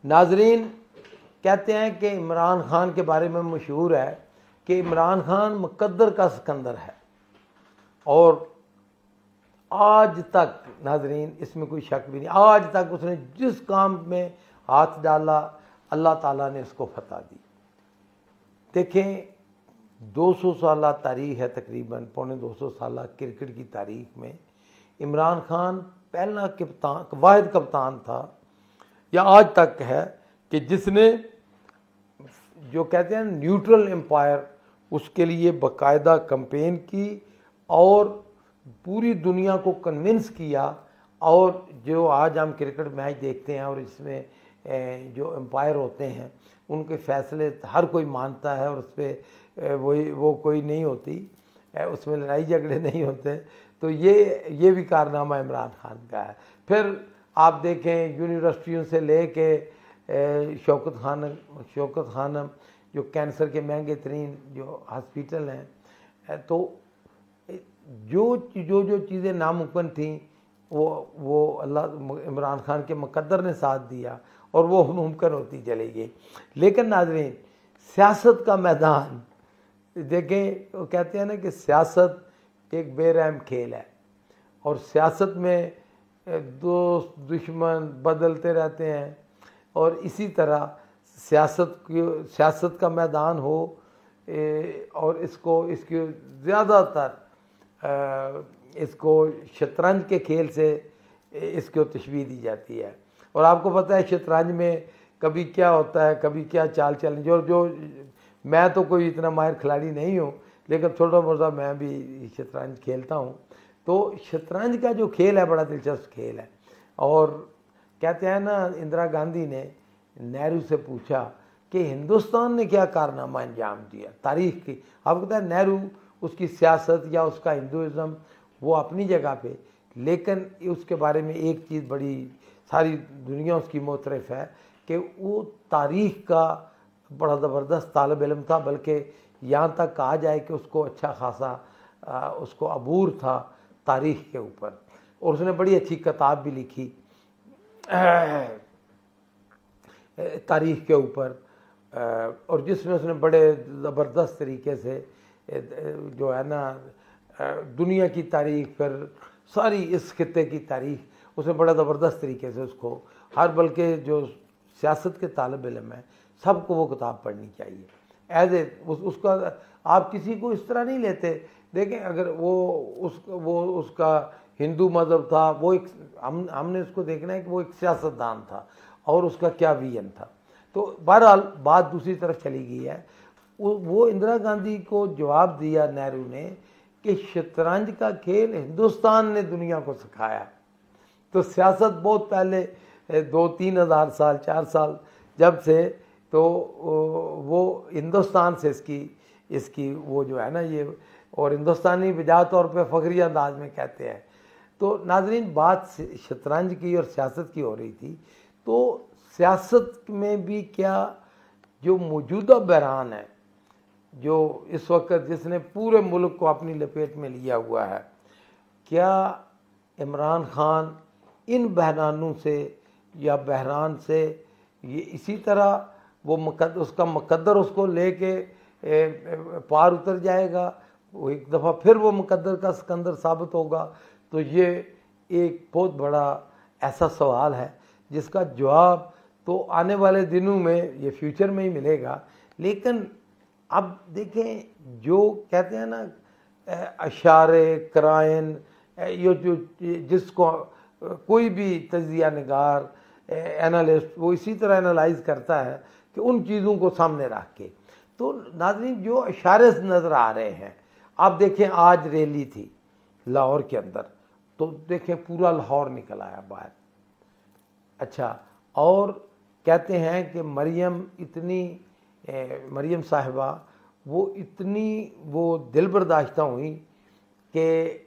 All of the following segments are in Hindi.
नाजरीन, कहते हैं कि इमरान खान के बारे में मशहूर है कि इमरान खान मुकद्दर का सिकंदर है, और आज तक नाजरीन इसमें कोई शक भी नहीं, आज तक उसने जिस काम में हाथ डाला अल्लाह ताला ने उसको फतह दी। देखें, 200 साल तारीख है, तकरीबन पौने 200 साल क्रिकेट की तारीख में इमरान खान पहला कप्तान, वाहिद कप्तान था या आज तक है कि जिसने, जो कहते हैं न्यूट्रल एम्पायर, उसके लिए बाकायदा कैंपेन की और पूरी दुनिया को कन्विंस किया। और जो आज हम क्रिकेट मैच देखते हैं और इसमें जो एम्पायर होते हैं उनके फैसले हर कोई मानता है और उस पर वो कोई नहीं होती, उसमें लड़ाई झगड़े नहीं होते। तो ये भी कारनामा इमरान खान का है। फिर आप देखें, यूनिवर्सिटियों से ले के शौकत खानम जो कैंसर के महंगे तरीन जो हॉस्पिटल हैं, तो जो चीज़ें नामुमकिन थी वो अल्लाह इमरान खान के मुकद्दर ने साथ दिया और वो मुमकिन होती चली गई। लेकिन नाज़रीन, सियासत का मैदान देखें, वो कहते हैं ना कि सियासत एक बेरहम खेल है और सियासत में दोस्त दुश्मन बदलते रहते हैं, और इसी तरह सियासत का मैदान हो और इसकी ज़्यादातर इसको शतरंज के खेल से इसको तशबीह दी जाती है। और आपको पता है शतरंज में कभी क्या होता है, कभी क्या चाल चलन, जो मैं तो कोई इतना माहिर खिलाड़ी नहीं हूँ, लेकिन थोड़ा बहुत मैं भी शतरंज खेलता हूँ। तो शतरंज का जो खेल है बड़ा दिलचस्प खेल है। और कहते हैं ना, इंदिरा गांधी ने नेहरू से पूछा कि हिंदुस्तान ने क्या कारनामा अंजाम दिया तारीख की। आपको पता है नेहरू, उसकी सियासत या उसका हिंदुज़म वो अपनी जगह पे, लेकिन उसके बारे में एक चीज़ बड़ी सारी दुनिया उसकी मोतरफ़ है कि वो तारीख़ का बड़ा ज़बरदस्त तालिब इल्म था, बल्कि यहाँ तक कहा जाए कि उसको अच्छा खासा उसको अबूर था तारीख़ के ऊपर, और उसने बड़ी अच्छी किताब भी लिखी तारीख़ के ऊपर, और जिसमें उसने बड़े ज़बरदस्त तरीके से जो है ना दुनिया की तारीख़, फिर सारी इस खित्ते की तारीख़ उसने बड़ा ज़बरदस्त तरीके से उसको बल्कि जो सियासत के तालिब इल्म है सबको वो किताब पढ़नी चाहिए। एज ए उसका आप किसी को इस तरह नहीं लेते। देखें, अगर वो उसका हिंदू मज़हब था, वो एक हमने उसको देखना है कि वो एक सियासतदान था और उसका क्या विजन था। तो बहरहाल बात दूसरी तरफ चली गई है। वो इंदिरा गांधी को जवाब दिया नेहरू ने कि शतरंज का खेल हिंदुस्तान ने दुनिया को सिखाया। तो सियासत बहुत पहले 2-3 हज़ार साल 4 साल जब से, तो वो हिंदुस्तान से इसकी वो जो है ना ये, और हिंदुस्तानी बिजा तौर पे फ़खरी अंदाज में कहते हैं। तो नाजरीन, बात शतरंज की और सियासत की हो रही थी। तो सियासत में भी क्या जो मौजूदा बहरान है, जो इस वक्त जिसने पूरे मुल्क को अपनी लपेट में लिया हुआ है, क्या इमरान खान इन बहरानों से या बहरान से ये इसी तरह वो उसका मुकद्दर उसको लेके पार उतर जाएगा, वो एक दफ़ा फिर वो मुकद्दर का सिकंदर साबित होगा? तो ये एक बहुत बड़ा ऐसा सवाल है जिसका जवाब तो आने वाले दिनों में, ये फ्यूचर में ही मिलेगा। लेकिन अब देखें, जो कहते हैं ना अशारे कराइन, ये जो जिसको कोई भी तजिया निगार एनालिस्ट वो इसी तरह एनालाइज करता है कि उन चीज़ों को सामने रख के, तो नाज़रीन जो इशारे नज़र आ रहे हैं, आप देखें आज रैली थी लाहौर के अंदर, तो देखें पूरा लाहौर निकल आया बाहर। अच्छा, और कहते हैं कि मरियम साहिबा वो इतनी वो दिल बर्दाश्ता हुई कि,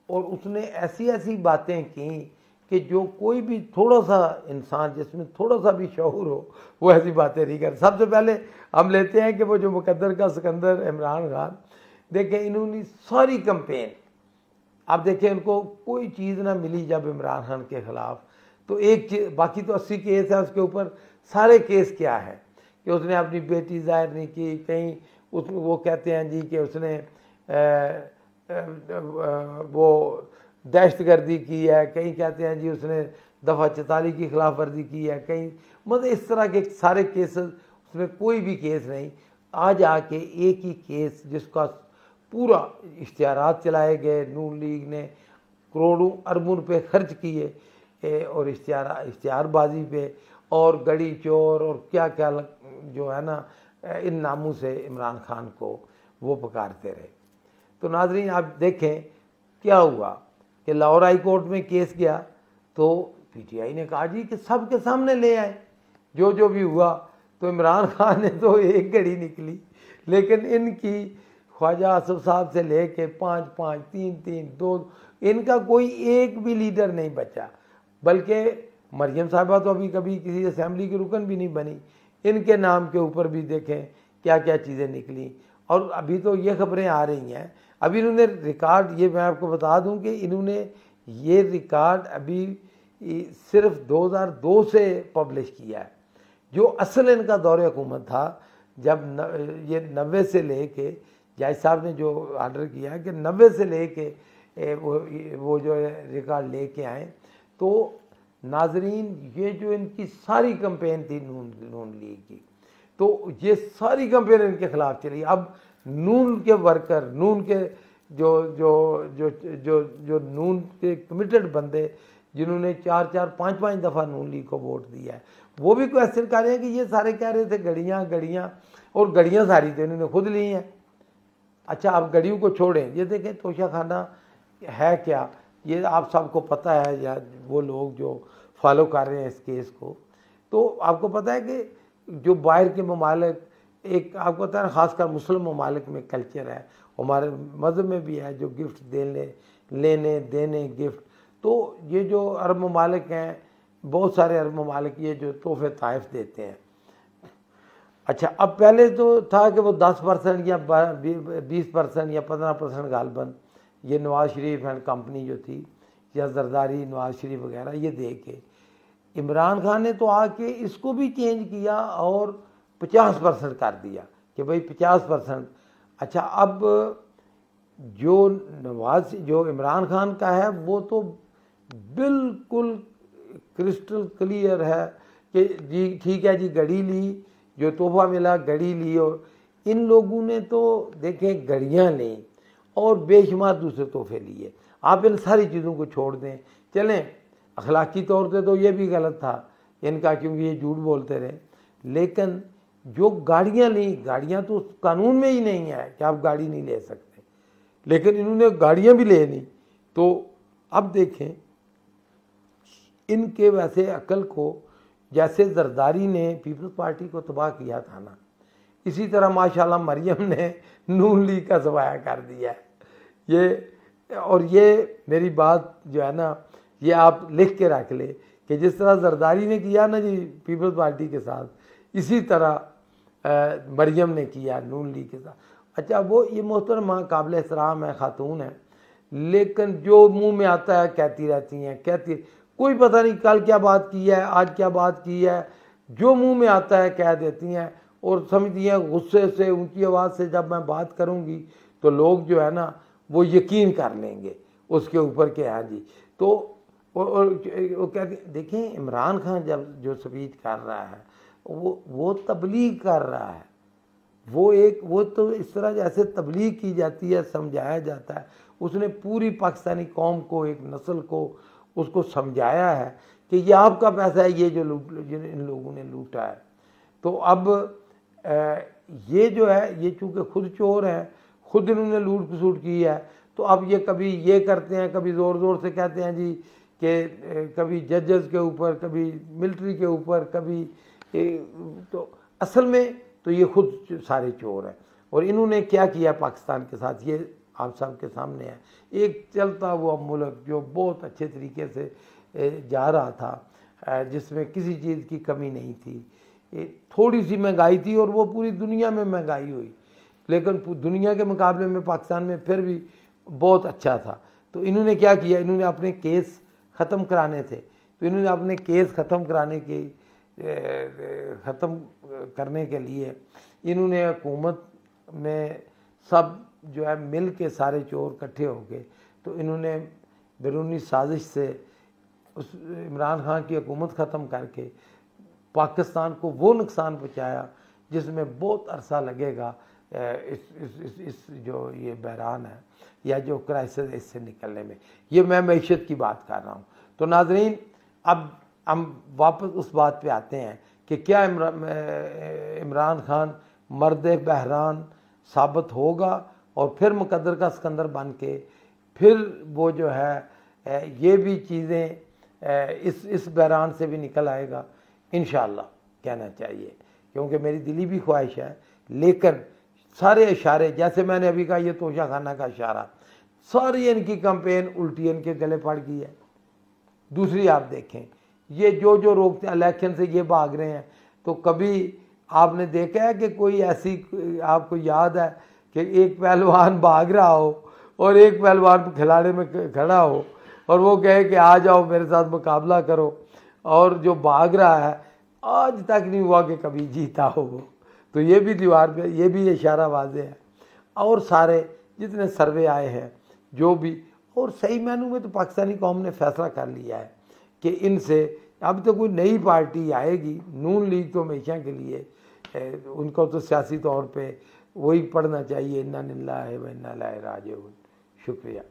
और उसने ऐसी बातें की कि जो कोई भी थोड़ा सा इंसान जिसमें थोड़ा सा भी शऊर हो वो ऐसी बातें नहीं कर। सबसे पहले हम लेते हैं कि वो जो मुकद्दर का सिकंदर इमरान खान, देखें इन्होंने सारी कैंपेन, आप देखें उनको कोई चीज़ ना मिली जब इमरान खान के ख़िलाफ़, तो एक चीज, बाकी तो 80 केस है उसके ऊपर। सारे केस क्या है कि उसने अपनी बेटी जाहिर नहीं की, कहीं उसमें वो कहते हैं जी कि उसने वो दहशतगर्दी की है, कहीं कहते हैं जी उसने दफ़ा 44 की खिलाफ वर्जी की है, कहीं मतलब इस तरह के सारे केसेस, उसमें कोई भी केस नहीं। आज आके एक ही केस जिसका पूरा इश्तिहारात चलाए गए, नून लीग ने करोड़ों अरबों रुपए खर्च किए और इश्तिहारबाजी पे और गड़ी चोर और क्या क्या जो है ना इन नामों से इमरान खान को वो पुकारते रहे। तो नाजरीन आप देखें क्या हुआ कि लाहौर हाई कोर्ट में केस गया तो पीटीआई ने कहा जी कि सबके सामने ले आए जो जो भी हुआ। तो इमरान खान ने तो एक घड़ी निकली, लेकिन इनकी ख्वाजा आसफ साहब से लेके 5-5, 3-3, 2, इनका कोई एक भी लीडर नहीं बचा। बल्कि मरियम साहिबा तो अभी कभी किसी असेंबली की रुकन भी नहीं बनी, इनके नाम के ऊपर भी देखें क्या क्या चीज़ें निकली। और अभी तो ये खबरें आ रही हैं, अभी इन्होंने रिकॉर्ड, ये मैं आपको बता दूं कि इन्होंने ये रिकॉर्ड अभी सिर्फ 2002 से पब्लिश किया है। जो असल इनका दौरे हुकूमत था, जब ये 90 से लेके जज साहब ने जो आर्डर किया है कि 90 से लेके वो जो रिकॉर्ड लेके आए, तो नाजरीन ये जो इनकी सारी कैंपेन थी नून लीग की, तो ये सारी कैंपेन इनके खिलाफ चली। अब नून के वर्कर, नून के जो जो जो जो जो नून के कमिटेड बंदे जिन्होंने 4-4, 5-5 दफ़ा नून लीग को वोट दिया है, वो भी क्वेश्चन कर रहे हैं कि ये सारे कह रहे थे गड़ियाँ, और गड़ियाँ सारी तो इन्होंने खुद ली हैं। अच्छा, आप गड़ियों को छोड़ें, ये देखें तोशा खाना है क्या, ये आप सबको पता है, या वो लोग जो फॉलो कर रहे हैं इस केस को, तो आपको पता है कि जो बाहर के ममालिक, एक आपको पता है ख़ासकर मुस्लिम ममालिक में कल्चर है, हमारे मज़हब में भी है, जो गिफ्ट लेने देने गिफ्ट। तो ये जो अरब ममालिक हैं, बहुत सारे अरब ममालिक ये जो तोहफे ताइफ देते हैं। अच्छा, अब पहले तो था कि वो 10% या 20% या 15% गालबन ये नवाज़ शरीफ एंड कंपनी जो थी, या जरदारी, नवाज़ शरीफ वगैरह, ये दे के इमरान खान ने तो आके इसको भी चेंज किया और 50% कर दिया कि भाई 50%। अच्छा, अब जो इमरान खान का है वो तो बिल्कुल क्रिस्टल क्लियर है कि जी ठीक है जी, घड़ी ली, जो तोहफा मिला घड़ी ली। और इन लोगों ने तो देखें घड़ियाँ ली और बेशुमार दूसरे तोहफे लिए। आप इन सारी चीज़ों को छोड़ दें, चलें अखलाकी तौर पे तो ये भी गलत था इनका, क्योंकि ये झूठ बोलते रहे, लेकिन जो गाड़ियाँ ली, गाड़ियाँ तो कानून में ही नहीं है कि आप गाड़ी नहीं ले सकते, लेकिन इन्होंने गाड़ियाँ भी ले ली। तो अब देखें इनके वैसे अकल को, जैसे जरदारी ने पीपल्स पार्टी को तबाह किया था ना, इसी तरह माशाल्लाह मरियम ने नून लीग का सवाया कर दिया है। ये मेरी बात जो है ना, ये आप लिख के रख ले कि जिस तरह जरदारी ने किया ना जी पीपल्स पार्टी के साथ, इसी तरह मरियम ने किया नून लीग के साथ। अच्छा, वो ये मोहतरमा काबिल एहतराम है, खातून है, लेकिन जो मुंह में आता है कहती रहती हैं, कोई पता नहीं कल क्या बात की है, आज क्या बात की है, जो मुंह में आता है कह देती हैं। और समझती हैं गुस्से से, ऊंची आवाज़ से जब मैं बात करूंगी तो लोग जो है ना वो यकीन कर लेंगे उसके ऊपर के। हाँ जी, तो और कहते देखें इमरान खान जब जो स्पीच कर रहा है वो तबलीग कर रहा है, वो तो इस तरह जैसे तबलीग की जाती है, समझाया जाता है। उसने पूरी पाकिस्तानी कौम को, एक नस्ल को उसको समझाया है कि ये आपका पैसा है, ये जो इन लोगों ने लूटा है। तो अब ये जो है, ये चूँकि खुद चोर हैं, खुद इन्होंने लूट खसूट की है, तो अब ये कभी ये करते हैं, कभी ज़ोर ज़ोर से कहते हैं जी कि कभी जजेस के ऊपर, कभी मिलिट्री के ऊपर, कभी तो असल में तो ये खुद सारे चोर हैं। और इन्होंने क्या किया पाकिस्तान के साथ, ये आप सब के सामने है। एक चलता हुआ मुल्क जो बहुत अच्छे तरीके से जा रहा था, जिसमें किसी चीज़ की कमी नहीं थी, थोड़ी सी महंगाई थी और वो पूरी दुनिया में महंगाई हुई, लेकिन दुनिया के मुकाबले में पाकिस्तान में फिर भी बहुत अच्छा था। तो इन्होंने क्या किया, इन्होंने अपने केस ख़त्म कराने थे, तो इन्होंने अपने केस ख़त्म करने के लिए इन्होंने हुकूमत में सब जो है मिल के सारे चोर इकट्ठे हो गए, तो इन्होंने बैरूनी साजिश से उस इमरान खान की हुकूमत ख़त्म करके पाकिस्तान को वो नुकसान पहुँचाया जिसमें बहुत अरसा लगेगा इस जो ये बहरान है या जो क्राइसिस इससे निकलने में। ये मैं मईशत की बात कर रहा हूँ। तो नाजरीन, अब हम वापस उस बात पे आते हैं कि क्या इमरान खान मर्द बहरान साबित होगा और फिर मुकद्दर का सिकंदर बन के फिर वो जो है ये भी चीज़ें इस बहरान से भी निकल आएगा, इंशाअल्लाह कहना चाहिए, क्योंकि मेरी दिली भी ख्वाहिश है। लेकिन सारे इशारे, जैसे मैंने अभी कहा ये तोशा खाना का इशारा, सारी इनकी कंपेन उल्टी इनके गले पड़ गई है। दूसरी आप देखें, ये जो रोकते हैं इलेक्शन से ये भाग रहे हैं, तो कभी आपने देखा है कि कोई ऐसी, आपको याद है कि एक पहलवान भाग रहा हो और एक पहलवान खिलाड़ी में खड़ा हो और वो कहे कि आ जाओ मेरे साथ मुकाबला करो, और जो भाग रहा है आज तक नहीं हुआ कि कभी जीता हो वो। तो ये भी दीवार पे ये भी इशारा वाज़े है। और सारे जितने सर्वे आए हैं जो भी, और सही मायनों में तो पाकिस्तानी कौम ने फैसला कर लिया है कि इनसे अब तो कोई नई पार्टी आएगी, नून लीग तो हमेशा के लिए उनको तो सियासी तौर पे वही पढ़ना चाहिए, इन्ना लिल्लाहि व इन्ना इलैहि राजिऊन। शुक्रिया।